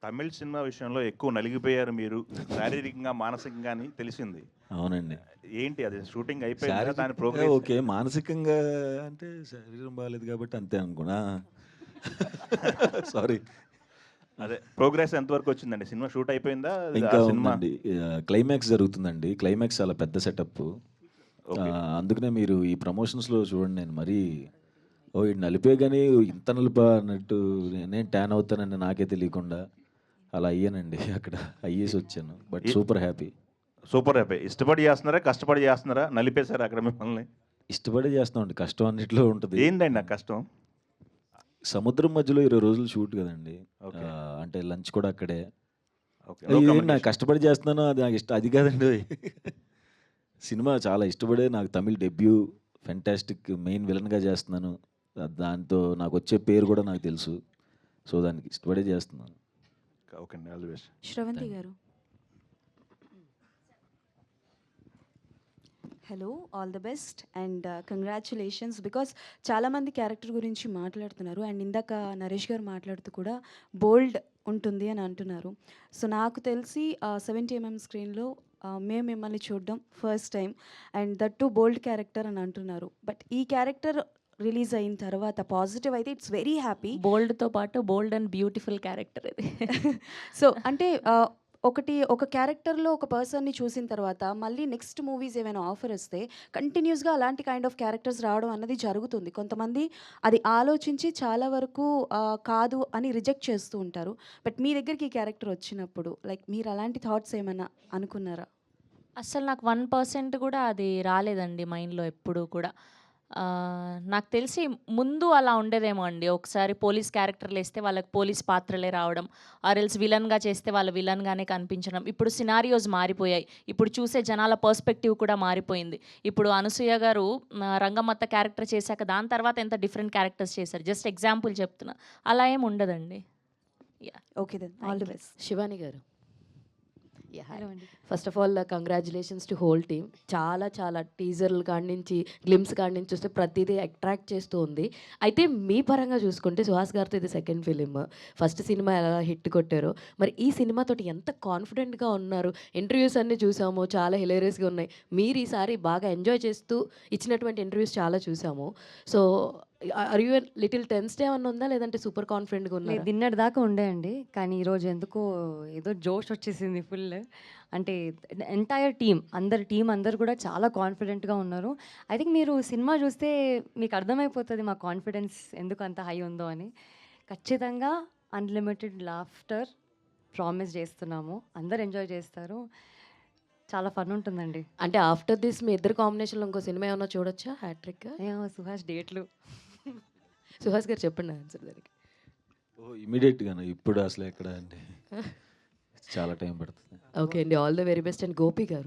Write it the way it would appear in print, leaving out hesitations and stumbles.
Tamil cinema విషయంలో ఎక్కువ నలిగిపోయారు మీరు శారీరకంగా, మానసికంగా అని తెలిసింది. అవునండి. ఏంటి అది షూటింగ్ అయిపోయిందా? దాని శారీరకంగా ప్రోగ్రెస్ ఓకే. మానసికంగా అంటే శరీరం బాలేదు కాబట్టి అంతే అనుకున్నా. సారీ. అదే ప్రోగ్రెస్ ఎంతవరకు వచ్చిందండి? సినిమా షూట్ అయిపోయిందా? ఆ ఇంకా సినిమా ఉందండి. క్లైమాక్స్ జరుగుతుందండి. క్లైమాక్స్ చాలా పెద్ద సెటప్పు. ఓకే. అందుకనే మీరు ఈ ప్రమోషన్స్‌లో చూడండి నేను మరీ ఓహ్! ఈడు నలిపే గాని ఇంత నలిపా అన్నట్టు నేనేం ట్యాన్ అవుతానని నాకే తెలియకుండా అలా అయ్యానండి అక్కడ. అయ్యేసొచ్చాను. But a super happy. Super happy. ఇష్టపడి చేస్తున్నారా? కష్టపడి చేస్తున్నారా? నలిపేసారా అక్కడ మిమ్మల్ని? ఇష్టపడే చేస్తామండి. కష్టం అన్నిట్లో ఉంటది. ఏందండి ఆ కష్టం? సముద్రం మధ్యలో 20 రోజులు షూట్ కదండీ. ఓకే. అంటే లంచ్ కూడా అక్కడే. ఓకే. నో ఏం నాకు కమ్యూనికేషన్. కష్టపడి చేస్తున్నాను అది నాకిష్టం అది కాదండోయ్. సినిమా చాలా ఇష్టపడే నాకు తమిళ్ డెబ్యూ ఫెంటాస్టిక్ మెయిన్ విలన్‌గా చేస్తున్నాను. దాంతో నాకొచ్చే పేరు కూడా నాకు తెలుసు. సో, దానికి ఇష్టపడే చేస్తున్నాను. ఓకే అండి. All the best. Sravanthi thank you. గారు. Hello, all the best and congratulations. Because చాలామంది క్యారెక్టర్ గురించి మాట్లాడుతున్నారు అండ్ ఇందాక నరేష్ గారు మాట్లాడుతూ కూడా బోల్డ్ ఉంటుంది అని అంటున్నారు. సో నాకు తెలిసి 70mm స్క్రీన్లో మేము మిమ్మల్ని చూడడం first time and that to bold character అని అంటున్నారు. బట్ ఈ క్యారెక్టర్ రిలీజ్ అయిన తర్వాత పాజిటివ్ అయితే ఇట్స్ వెరీ హ్యాపీ. బోల్డ్‌తో పాటు బోల్డ్ అండ్ బ్యూటిఫుల్ క్యారెక్టర్ ఇది. సో అంటే ఒక క్యారెక్టర్లో ఒక పర్సన్‌ని చూసిన తర్వాత మళ్ళీ నెక్స్ట్ మూవీస్ ఏమైనా ఆఫర్ వస్తే కంటిన్యూస్‌గా అలాంటి కైండ్ ఆఫ్ క్యారెక్టర్స్ రావడం అన్నది జరుగుతుంది. కొంతమంది అది ఆలోచించి చాలా వరకు కాదు అని రిజెక్ట్ చేస్తూ ఉంటారు. బట్ మీ దగ్గరికి ఈ క్యారెక్టర్ వచ్చినప్పుడు లైక్ మీరు అలాంటి థాట్స్ ఏమైనా అనుకున్నారా? అస్సలు నాకు 1% కూడా అది రాలేదండి మైండ్‌లో ఎప్పుడూ కూడా. నాకు తెలిసి ముందు అలా ఉండేదేమో అండి. ఒకసారి పోలీస్ క్యారెక్టర్‌లేస్తే వాళ్ళకి పోలీస్ పాత్రలే రావడం. ఆర్ ఎల్స్ విలన్‌గా చేస్తే వాళ్ళు విలన్‌గానే కనిపించడం. ఇప్పుడు సినారియోస్ మారిపోయాయి. ఇప్పుడు చూసే జనాల పర్స్పెక్టివ్ కూడా మారిపోయింది. ఇప్పుడు అనసూయ గారు రంగమ్మత్త క్యారెక్టర్ చేశాక దాని తర్వాత ఎంత డిఫరెంట్ క్యారెక్టర్స్ చేశారు. జస్ట్ ఎగ్జాంపుల్ చెప్తున్నా. అలా ఏమి ఉండదండి. Yeah! Okay then all the best. Shivani గారు. యాహ్! హలో అండి. First of all congratulations to whole team. చాలా టీజర్‌ల కాడి నుంచి, గ్లిమ్స్ కాడి నుంచి చూస్తే ప్రతీదీ అట్రాక్ట్ చేస్తూ ఉంది. అయితే మీ పరంగా చూసుకుంటే సుహాస్ గారితో ఇది సెకండ్ ఫిలిం. ఫస్ట్ సినిమా ఎలా హిట్ కొట్టారో, మరి ఈ సినిమాతోటి ఎంత కాన్ఫిడెంట్‌గా ఉన్నారు? ఇంటర్వ్యూస్ అన్నీ చూసాము. చాలా హిలేరియస్‌గా ఉన్నాయి. మీరు ఈసారి బాగా ఎంజాయ్ చేస్తూ ఇచ్చినటువంటి ఇంటర్వ్యూస్ చాలా చూసాము. So, are you little tensed ఏమన్నా ఉందా? లేదంటే సూపర్ కాన్ఫిడెంట్‌గా ఉన్నారా? లేదు, నిన్నటి దాకా ఉండే అండి. కానీ ఈరోజు ఎందుకో ఏదో జోష్ వచ్చేసింది ఫుల్. అంటే ఎంటైర్ టీమ్ అందరూ కూడా చాలా కాన్ఫిడెంట్‌గా ఉన్నారు. ఐ థింక్ మీరు సినిమా చూస్తే మీకు అర్థమైపోతది మా కాన్ఫిడెన్స్ ఎందుకు అంత హై ఉందో అని. ఖచ్చితంగా అన్‌లిమిటెడ్ లాఫ్టర్ ప్రామిస్ చేస్తున్నాము. అందరూ ఎంజాయ్ చేస్తారు. చాలా ఫన్ ఉంటుందండి. అంటే ఆఫ్టర్ దిస్ మీ ఇద్దరి కాంబినేషన్‌లో ఇంకో సినిమా ఏమన్నా చూడొచ్చా? హ్యాట్రిక్? సుహాస్ డేట్లు. సుహాస్ గారు చెప్పండి ఆన్సర్ దానికి. ఓహ్! ఇమ్మీడియేట్‌గానా? ఇప్పుడు అసలు ఎక్కడ అండి. చాలా టైం పడుతుంది. ఓకే అండి. All the very best. And Gopi గారు.